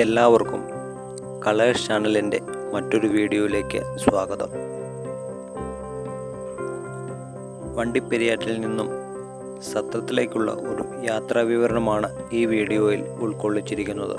എല്ലാവർക്കും കളേഴ്സ് ചാനലിൻ്റെ മറ്റൊരു വീഡിയോയിലേക്ക് സ്വാഗതം. വണ്ടിപ്പെരിയാറ്റിൽ നിന്നും സത്രത്തിലേക്കുള്ള ഒരു യാത്രാ വിവരണമാണ് ഈ വീഡിയോയിൽ ഉൾക്കൊള്ളിച്ചിരിക്കുന്നത്.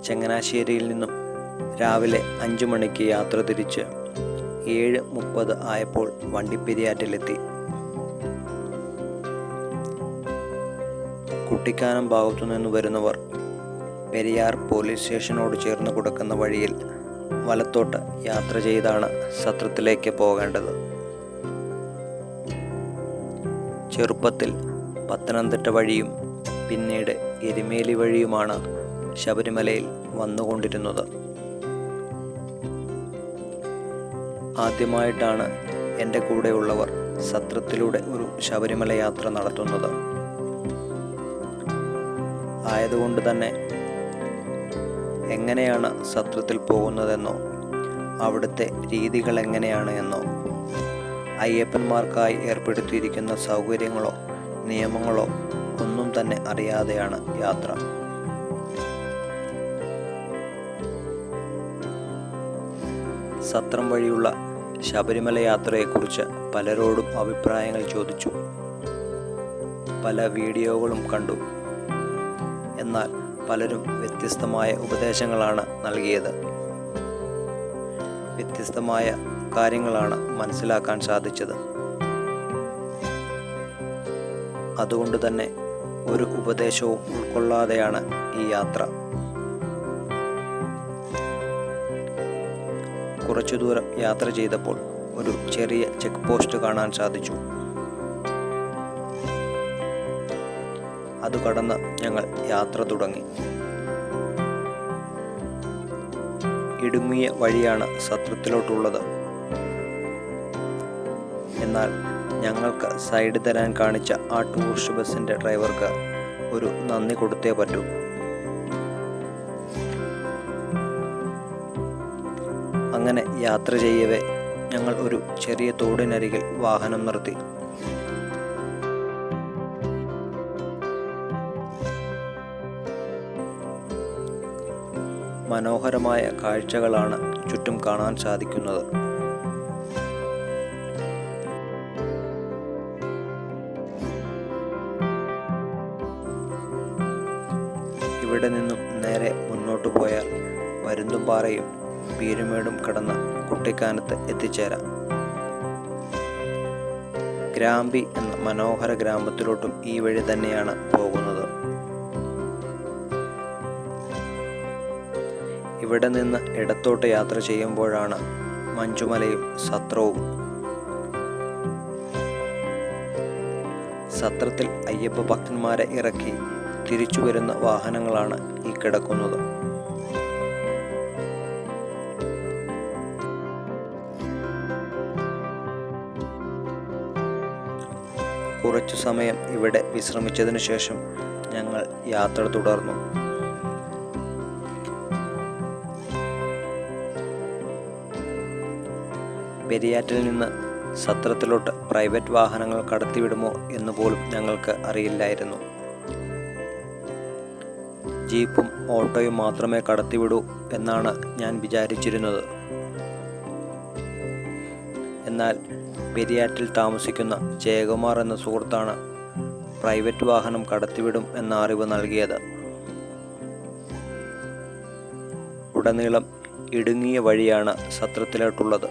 ചങ്ങനാശ്ശേരിയിൽ നിന്നും രാവിലെ 5 മണിക്ക് യാത്ര തിരിച്ച് 7:30 ആയപ്പോൾ വണ്ടിപ്പെരിയാറ്റിലെത്തി. കുട്ടിക്കാനം ഭാഗത്തുനിന്ന് വരുന്നവർ പെരിയാർ പോലീസ് സ്റ്റേഷനോട് ചേർന്ന് കൊടുക്കുന്ന വഴിയിൽ വലത്തോട്ട് യാത്ര ചെയ്താണ് സത്രത്തിലേക്ക് പോകേണ്ടത്. ചെറുപ്പത്തിൽ പത്തനംതിട്ട വഴിയും പിന്നീട് എരുമേലി വഴിയുമാണ് ശബരിമലയിൽ വന്നുകൊണ്ടിരുന്നത്. ആദ്യമായിട്ടാണ് എൻ്റെ കൂടെയുള്ളവർ സത്രത്തിലൂടെ ഒരു ശബരിമല യാത്ര നടത്തുന്നത്. ആയതുകൊണ്ട് തന്നെ എങ്ങനെയാണ് സത്രത്തിൽ പോകുന്നതെന്നോ അവിടുത്തെ രീതികൾ എങ്ങനെയാണ് എന്നോ അയ്യപ്പന്മാർക്കായി ഏർപ്പെടുത്തിയിരിക്കുന്ന സൗകര്യങ്ങളോ നിയമങ്ങളോ ഒന്നും തന്നെ അറിയാതെയാണ് യാത്ര. സത്രം വഴിയുള്ള ശബരിമല യാത്രയെക്കുറിച്ച് പലരോടും അഭിപ്രായങ്ങൾ ചോദിച്ചു. പല വീഡിയോകളും കണ്ടു. എന്നാൽ പലരും വ്യത്യസ്തമായ ഉപദേശങ്ങളാണ് നൽകിയത്. വ്യത്യസ്തമായ കാര്യങ്ങളാണ് മനസ്സിലാക്കാൻ സാധിച്ചത്. അതുകൊണ്ട് തന്നെ ഒരു ഉപദേശവും ഉൾക്കൊള്ളാതെയാണ് ഈ യാത്ര. കുറച്ചു ദൂരം യാത്ര ചെയ്തപ്പോൾ ഒരു ചെറിയ ചെക്ക് പോസ്റ്റ് കാണാൻ സാധിച്ചു. അത് കടന്ന് ഞങ്ങൾ യാത്ര തുടങ്ങി. ഇടുങ്ങിയ വഴിയാണ് സത്രത്തിലോട്ടുള്ളത്. എന്നാൽ ഞങ്ങൾക്ക് സൈഡ് തരാൻ കാണിച്ച ആ ടൂറിസ്റ്റ് ബസ്സിൻ്റെ ഡ്രൈവർക്ക് ഒരു നന്ദി കൊടുത്തേ പറ്റൂ. അങ്ങനെ യാത്ര ചെയ്യവേ ഞങ്ങൾ ഒരു ചെറിയ തോടിനരികിൽ വാഹനം നിർത്തി. മനോഹരമായ കാഴ്ചകളാണ് ചുറ്റും കാണാൻ സാധിക്കുന്നത്. ഇവിടെ നിന്നും നേരെ മുന്നോട്ട് പോയാൽ പരുന്തുംപാറയും പീരുമേടും കടന്ന് കുട്ടിക്കാനത്ത് എത്തിച്ചേരാം. ഗ്രാമ്പി എന്ന മനോഹര ഗ്രാമത്തിലോട്ടും ഈ വഴി തന്നെയാണ് പോകുന്നത്. ഇവിടെ നിന്ന് ഇടത്തോട്ട് യാത്ര ചെയ്യുമ്പോഴാണ് മഞ്ചുമലയും സത്രവും. സത്രത്തിൽ അയ്യപ്പ ഭക്തന്മാരെ ഇറക്കി തിരിച്ചു വരുന്ന വാഹനങ്ങളാണ് ഈ കിടക്കുന്നത്. കുറച്ചു സമയം ഇവിടെ വിശ്രമിച്ചതിനു ശേഷം ഞങ്ങൾ യാത്ര തുടർന്നു. പെരിയാറ്റിൽ നിന്ന് സത്രത്തിലോട്ട് പ്രൈവറ്റ് വാഹനങ്ങൾ കടത്തിവിടുമോ എന്ന് പോലും ഞങ്ങൾക്ക് അറിയില്ലായിരുന്നു. ജീപ്പും ഓട്ടോയും മാത്രമേ കടത്തിവിടൂ എന്നാണ് ഞാൻ വിചാരിച്ചിരുന്നത്. എന്നാൽ പെരിയാറ്റിൽ താമസിക്കുന്ന ജയകുമാർ എന്ന സുഹൃത്താണ് പ്രൈവറ്റ് വാഹനം കടത്തിവിടും എന്ന അറിവ് നൽകിയത്. ഉടനീളം ഇടുങ്ങിയ വഴിയാണ് സത്രത്തിലോട്ടുള്ളത്.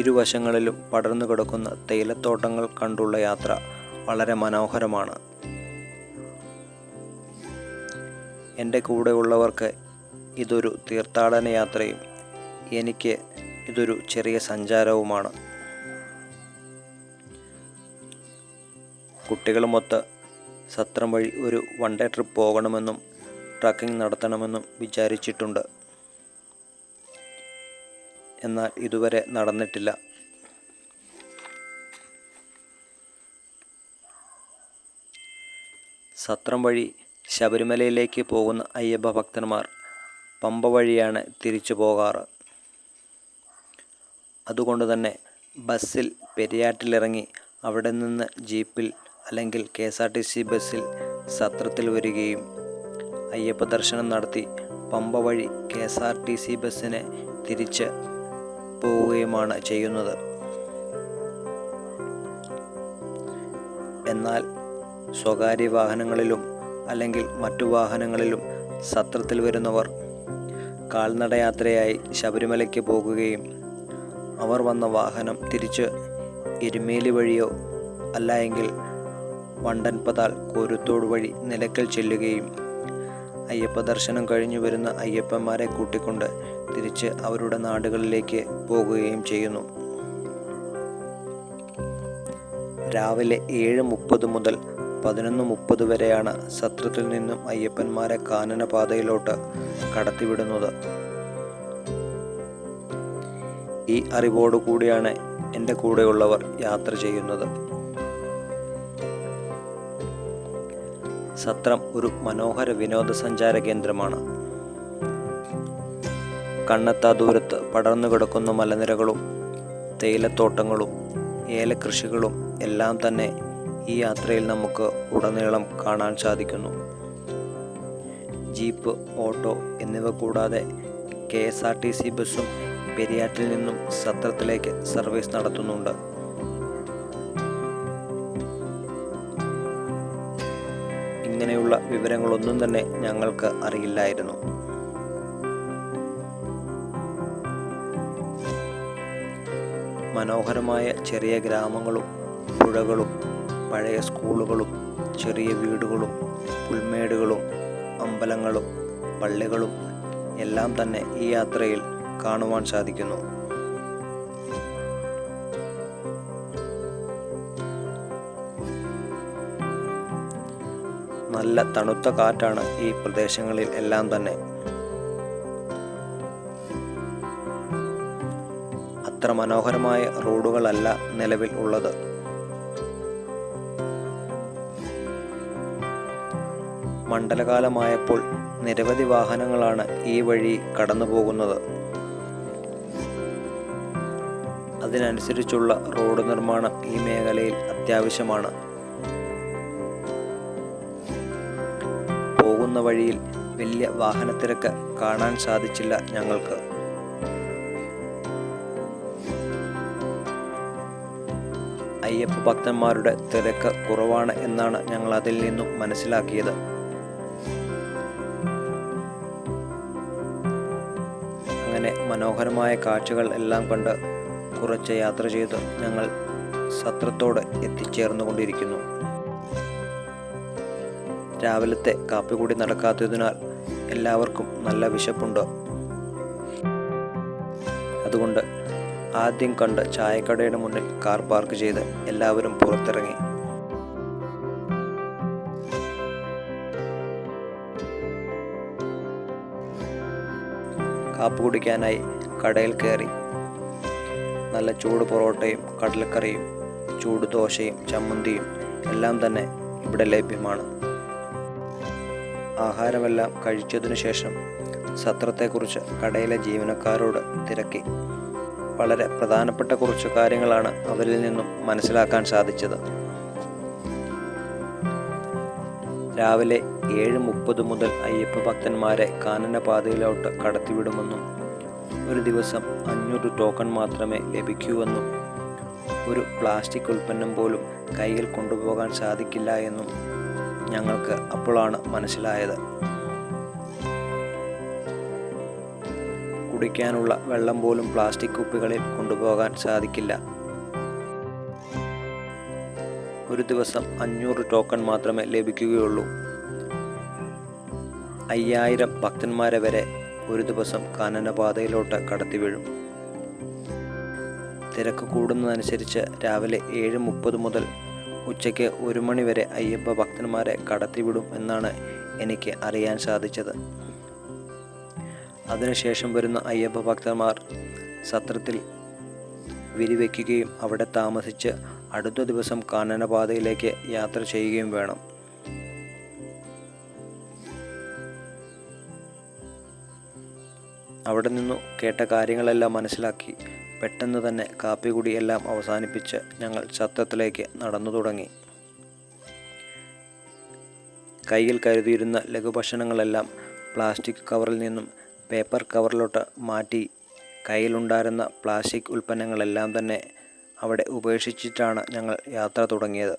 ഇരുവശങ്ങളിലും പടർന്നു കിടക്കുന്ന തേയിലത്തോട്ടങ്ങൾ കണ്ടുള്ള യാത്ര വളരെ മനോഹരമാണ്. എൻ്റെ കൂടെയുള്ളവർക്ക് ഇതൊരു തീർത്ഥാടന യാത്രയും എനിക്ക് ഇതൊരു ചെറിയ സഞ്ചാരവുമാണ്. കുട്ടികളുമൊത്ത് സത്രം വഴി ഒരു വൺ ഡേ ട്രിപ്പ് പോകണമെന്നും ട്രക്കിംഗ് നടത്തണമെന്നും വിചാരിച്ചിട്ടുണ്ട്. എന്നാൽ ഇതുവരെ നടന്നിട്ടില്ല. സത്രം വഴി ശബരിമലയിലേക്ക് പോകുന്ന അയ്യപ്പ ഭക്തന്മാർ പമ്പ വഴിയാണ് തിരിച്ചു പോകാറ്. അതുകൊണ്ട് തന്നെ ബസ്സിൽ പെരിയാറ്റിലിറങ്ങി അവിടെ നിന്ന് ജീപ്പിൽ അല്ലെങ്കിൽ KSRTC ബസ്സിൽ സത്രത്തിൽ വരികയും അയ്യപ്പ ദർശനം നടത്തി പമ്പ വഴി KSRTC ബസ്സിനെ തിരിച്ച് പോവുകയുമാണ് ചെയ്യുന്നത്. എന്നാൽ സ്വകാര്യ വാഹനങ്ങളിലും അല്ലെങ്കിൽ മറ്റു വാഹനങ്ങളിലും സത്രത്തിൽ വരുന്നവർ കാൽനടയാത്രയായി ശബരിമലയ്ക്ക് പോകുകയും അവർ വന്ന വാഹനം തിരിച്ച് എരുമേലി വഴിയോ അല്ല എങ്കിൽ വണ്ടൻപതാൽ കോരുത്തോട് വഴി നിലയ്ക്കൽ ചെല്ലുകയും അയ്യപ്പ ദർശനം കഴിഞ്ഞു വരുന്ന അയ്യപ്പന്മാരെ കൂട്ടിക്കൊണ്ട് തിരിച്ച് അവരുടെ നാടുകളിലേക്ക് പോകുകയും ചെയ്യുന്നു. രാവിലെ 7:30 മുതൽ 11:30 വരെയാണ് സത്രത്തിൽ നിന്നും അയ്യപ്പന്മാരെ കാനനപാതയിലോട്ട് കടത്തിവിടുന്നത്. ഈ അറിവോടു കൂടിയാണ് എൻ്റെ കൂടെയുള്ളവർ യാത്ര ചെയ്യുന്നത്. സത്രം ഒരു മനോഹര വിനോദസഞ്ചാര കേന്ദ്രമാണ്. കണ്ണെത്താ ദൂരത്ത് പടർന്നു കിടക്കുന്ന മലനിരകളും തേയിലത്തോട്ടങ്ങളും ഏലകൃഷികളും എല്ലാം തന്നെ ഈ യാത്രയിൽ നമുക്ക് ഉടനീളം കാണാൻ സാധിക്കുന്നു. ജീപ്പ്, ഓട്ടോ എന്നിവ കൂടാതെ KSRTC ബസ്സും പെരിയാറ്റിൽ നിന്നും സത്രത്തിലേക്ക് സർവീസ് നടത്തുന്നുണ്ട്. ഇങ്ങനെയുള്ള വിവരങ്ങളൊന്നും തന്നെ ഞങ്ങൾക്ക് അറിയില്ലായിരുന്നു. മനോഹരമായ ചെറിയ ഗ്രാമങ്ങളും പുഴകളും പഴയ സ്കൂളുകളും ചെറിയ വീടുകളും പുൽമേടുകളും അമ്പലങ്ങളും പള്ളികളും എല്ലാം തന്നെ ഈ യാത്രയിൽ കാണുവാൻ സാധിക്കുന്നു. നല്ല തണുത്ത കാറ്റാണ് ഈ പ്രദേശങ്ങളിൽ എല്ലാം തന്നെ. അത്ര മനോഹരമായ റോഡുകളല്ല നിലവിൽ ഉള്ളത്. മണ്ഡലകാലമായപ്പോൾ നിരവധി വാഹനങ്ങളാണ് ഈ വഴി കടന്നു പോകുന്നത്. അതിനനുസരിച്ചുള്ള റോഡ് നിർമ്മാണം ഈ മേഖലയിൽ അത്യാവശ്യമാണ്. പോകുന്ന വഴിയിൽ വലിയ വാഹനത്തിരക്ക് കാണാൻ സാധിച്ചില്ല ഞങ്ങൾക്ക്. അയ്യപ്പ ഭക്തന്മാരുടെ തിരക്ക് കുറവാണ് എന്നാണ് ഞങ്ങൾ അതിൽ നിന്നും മനസ്സിലാക്കിയത്. അങ്ങനെ മനോഹരമായ കാഴ്ചകൾ എല്ലാം കണ്ട് കുറച്ച് യാത്ര ചെയ്ത് ഞങ്ങൾ സത്രത്തോട് എത്തിച്ചേർന്നുകൊണ്ടിരിക്കുന്നു. രാവിലത്തെ കാപ്പി കൂടി നടക്കാത്തതിനാൽ എല്ലാവർക്കും നല്ല വിശപ്പുണ്ട്. അതുകൊണ്ട് ആദ്യം കണ്ട് ചായക്കടയുടെ മുന്നിൽ കാർ പാർക്ക് ചെയ്ത് എല്ലാവരും പുറത്തിറങ്ങി. കാപ്പി കുടിക്കാനായി കടയിൽ കയറി. നല്ല ചൂട് പൊറോട്ടയും കടലക്കറിയും ചൂട് ദോശയും ചമ്മന്തിയും എല്ലാം തന്നെ ഇവിടെ ലഭ്യമാണ്. ആഹാരമെല്ലാം കഴിച്ചതിനു ശേഷം സത്രത്തെക്കുറിച്ച് കടയിലെ ജീവനക്കാരോട് തിരക്കി. വളരെ പ്രധാനപ്പെട്ട കുറച്ച് കാര്യങ്ങളാണ് അവരിൽ നിന്നും മനസ്സിലാക്കാൻ സാധിച്ചത്. രാവിലെ 7:30 മുതൽ അയ്യപ്പ ഭക്തന്മാരെ കാനനപാതയിലോട്ട് കടത്തിവിടുമെന്നും ഒരു ദിവസം 500 ടോക്കൺ മാത്രമേ ലഭിക്കൂവെന്നും ഒരു പ്ലാസ്റ്റിക് ഉൽപ്പന്നം പോലും കയ്യിൽ കൊണ്ടുപോകാൻ സാധിക്കില്ല എന്നും ഞങ്ങൾക്ക് അപ്പോഴാണ് മനസ്സിലായത്. കുടിക്കാനുള്ള വെള്ളം പോലും പ്ലാസ്റ്റിക് കുപ്പികളിൽ കൊണ്ടുപോകാൻ സാധിക്കില്ല. ഒരു ദിവസം 500 ടോക്കൺ മാത്രമേ ലഭിക്കുകയുള്ളൂ. 5000 ഭക്തന്മാരെ വരെ ഒരു ദിവസം കാനനപാതയിലോട്ട് കടത്തിവീഴും. തിരക്ക് കൂടുന്നതനുസരിച്ച് രാവിലെ 7:30 മുതൽ ഉച്ചയ്ക്ക് 1 മണി വരെ അയ്യപ്പ ഭക്തന്മാരെ കടത്തിവിടും എന്നാണ് എനിക്ക് അറിയാൻ സാധിച്ചത്. അതിനുശേഷം വരുന്ന അയ്യപ്പ ഭക്തന്മാർ സത്രത്തിൽ വിരിവെക്കുകയും അവിടെ താമസിച്ച് അടുത്ത ദിവസം കാനനപാതയിലേക്ക് യാത്ര ചെയ്യുകയും വേണം. അവിടെ നിന്നു കേട്ട കാര്യങ്ങളെല്ലാം മനസ്സിലാക്കി പെട്ടെന്ന് തന്നെ കാപ്പികുടി എല്ലാം അവസാനിപ്പിച്ച് ഞങ്ങൾ സത്രത്തിലേക്ക് നടന്നു തുടങ്ങി. കയ്യിൽ കരുതിയിരുന്ന ലഘുഭക്ഷണങ്ങളെല്ലാം പ്ലാസ്റ്റിക് കവറിൽ നിന്നും പേപ്പർ കവറിലോട്ട് മാറ്റി കയ്യിലുണ്ടായിരുന്ന പ്ലാസ്റ്റിക് ഉൽപ്പന്നങ്ങളെല്ലാം തന്നെ അവിടെ ഉപേക്ഷിച്ചിട്ടാണ് ഞങ്ങൾ യാത്ര തുടങ്ങിയത്.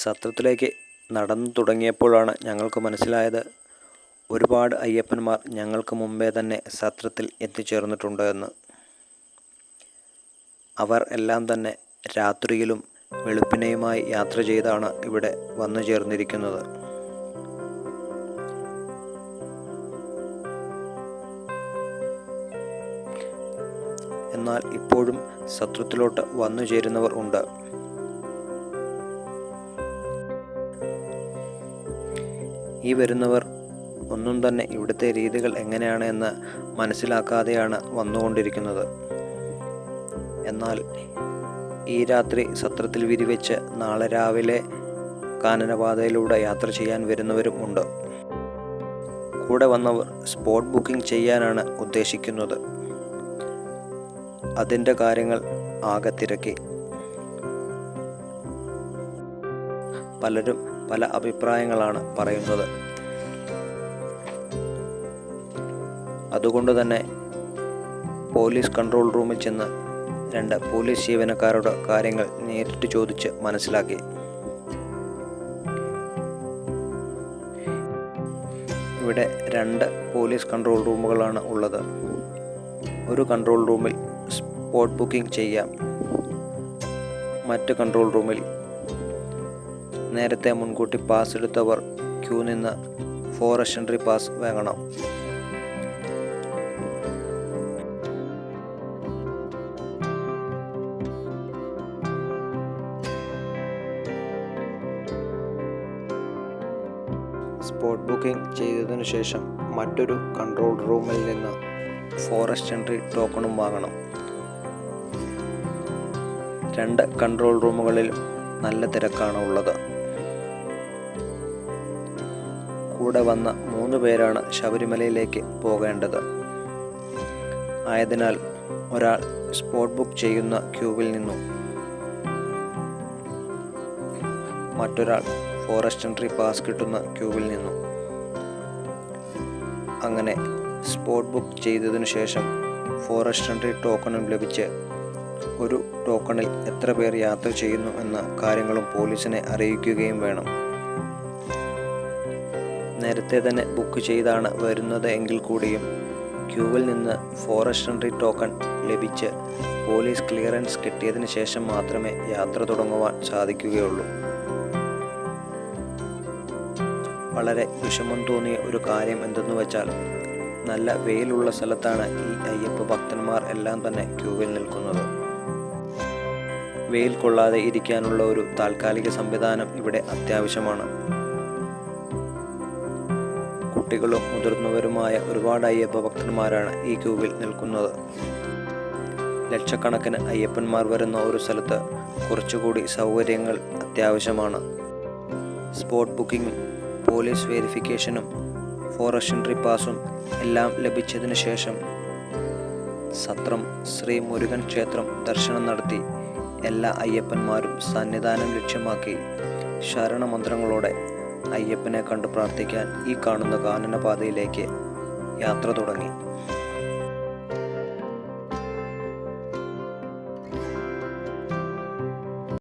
സത്രത്തിലേക്ക് നടന്നു തുടങ്ങിയപ്പോഴാണ് ഞങ്ങൾക്ക് മനസ്സിലായത് ഒരുപാട് അയ്യപ്പന്മാർ ഞങ്ങൾക്ക് മുമ്പേ തന്നെ സത്രത്തിൽ എത്തിച്ചേർന്നിട്ടുണ്ട് എന്ന്. അവർ എല്ലാം തന്നെ രാത്രിയിലും വെളുപ്പിനെയുമായി യാത്ര ചെയ്താണ് ഇവിടെ വന്നു ചേർന്നിരിക്കുന്നത്. എന്നാൽ ഇപ്പോഴും സത്രത്തിലോട്ട് വന്നു ചേരുന്നവർ ഉണ്ട്. ഈ വരുന്നവർ ഒന്നും തന്നെ ഇവിടുത്തെ രീതികൾ എങ്ങനെയാണ് എന്ന് മനസ്സിലാക്കാതെയാണ് വന്നുകൊണ്ടിരിക്കുന്നത്. എന്നാൽ ഈ രാത്രി സത്രത്തിൽ വിരിവെച്ച് നാളെ രാവിലെ കാനനപാതയിലൂടെ യാത്ര ചെയ്യാൻ വരുന്നവരും ഉണ്ട്. കൂടെ വന്നവർ സ്പോട്ട് ബുക്കിംഗ് ചെയ്യാനാണ് ഉദ്ദേശിക്കുന്നത്. അതിൻ്റെ കാര്യങ്ങൾ ആകെ തിരക്കി. പലരും പല അഭിപ്രായങ്ങളാണ് പറയുന്നത്. അതുകൊണ്ട് തന്നെ പോലീസ് കൺട്രോൾ റൂമിൽ ചെന്ന് 2 പോലീസ് ജീവനക്കാരുടെ കാര്യങ്ങൾ നേരിട്ട് ചോദിച്ച് മനസ്സിലാക്കി. ഇവിടെ 2 പോലീസ് കൺട്രോൾ റൂമുകളാണ് ഉള്ളത്. ഒരു കൺട്രോൾ റൂമിൽ സ്പോട്ട് ബുക്കിംഗ് ചെയ്യാം. മറ്റ് കൺട്രോൾ റൂമിൽ നേരത്തെ മുൻകൂട്ടി പാസ് എടുത്തവർ ക്യൂ നിന്ന് ഫോറസ്റ്റ് എൻട്രി പാസ് വാങ്ങണം. സ്പോട്ട് ബുക്കിംഗ് ചെയ്തതിനു ശേഷം മറ്റൊരു കൺട്രോൾ റൂമിൽ നിന്ന് ഫോറസ്റ്റ് എൻട്രി ടോക്കണും വാങ്ങണം. 2 കൺട്രോൾ റൂമുകളിലും നല്ല തിരക്കാണ് ഉള്ളത്. കൂടെ വന്ന 3 പേരാണ് ശബരിമലയിലേക്ക് പോകേണ്ടത്. ആയതിനാൽ ഒരാൾ സ്പോട്ട് ബുക്ക് ചെയ്യുന്ന ക്യൂവിൽ നിന്നു, മറ്റൊരാൾ ഫോറസ്റ്റ് എൻട്രി പാസ് കിട്ടുന്ന ക്യൂവിൽ നിന്നു. അങ്ങനെ സ്പോട്ട് ബുക്ക് ചെയ്തതിനു ശേഷം ഫോറസ്റ്റ് എൻട്രി ടോക്കണും ലഭിച്ച് ഒരു ടോക്കണിൽ എത്ര പേർ യാത്ര ചെയ്യുന്നു എന്ന കാര്യങ്ങളും പോലീസിനെ അറിയിക്കുകയും വേണം. നേരത്തെ തന്നെ ബുക്ക് ചെയ്താണ് വരുന്നത് എങ്കിൽ കൂടിയും ക്യൂവിൽ നിന്ന് ഫോറസ്റ്റ് എൻട്രി ടോക്കൺ ലഭിച്ച് പോലീസ് ക്ലിയറൻസ് കിട്ടിയതിന് ശേഷം മാത്രമേ യാത്ര തുടങ്ങുവാൻ സാധിക്കുകയുള്ളൂ. വളരെ വിഷമം തോന്നിയ ഒരു കാര്യം എന്തെന്ന് വെച്ചാൽ നല്ല വെയിലുള്ള സ്ഥലത്താണ് ഈ അയ്യപ്പ ഭക്തന്മാർ എല്ലാം തന്നെ ക്യൂവിൽ നിൽക്കുന്നത്. വെയിൽ കൊള്ളാതെ ഇരിക്കാനുള്ള ഒരു താൽക്കാലിക സംവിധാനം ഇവിടെ അത്യാവശ്യമാണ്. കുട്ടികളും മുതിർന്നവരുമായ ഒരുപാട് അയ്യപ്പ ഭക്തന്മാരാണ് ഈ ക്യൂവിൽ നിൽക്കുന്നത്. ലക്ഷക്കണക്കിന് അയ്യപ്പന്മാർ വരുന്ന ഒരു സ്ഥലത്ത് കുറച്ചുകൂടി സൗകര്യങ്ങൾ അത്യാവശ്യമാണ്. സ്പോട്ട് ബുക്കിങ്ങും പോലീസ് വെരിഫിക്കേഷനും ഫോറസ്റ്റ് എൻട്രി പാസും എല്ലാം ലഭിച്ചതിന് ശേഷം സത്രം ശ്രീ മുരുകൻ ക്ഷേത്രം ദർശനം നടത്തി എല്ലാ അയ്യപ്പന്മാരും സന്നിധാനം ലക്ഷ്യമാക്കി ശരണമന്ത്രങ്ങളോടെ അയ്യപ്പനെ കണ്ട് പ്രാർത്ഥിക്കാൻ ഈ കാണുന്ന കാനനപാതയിലേക്ക് യാത്ര തുടങ്ങി.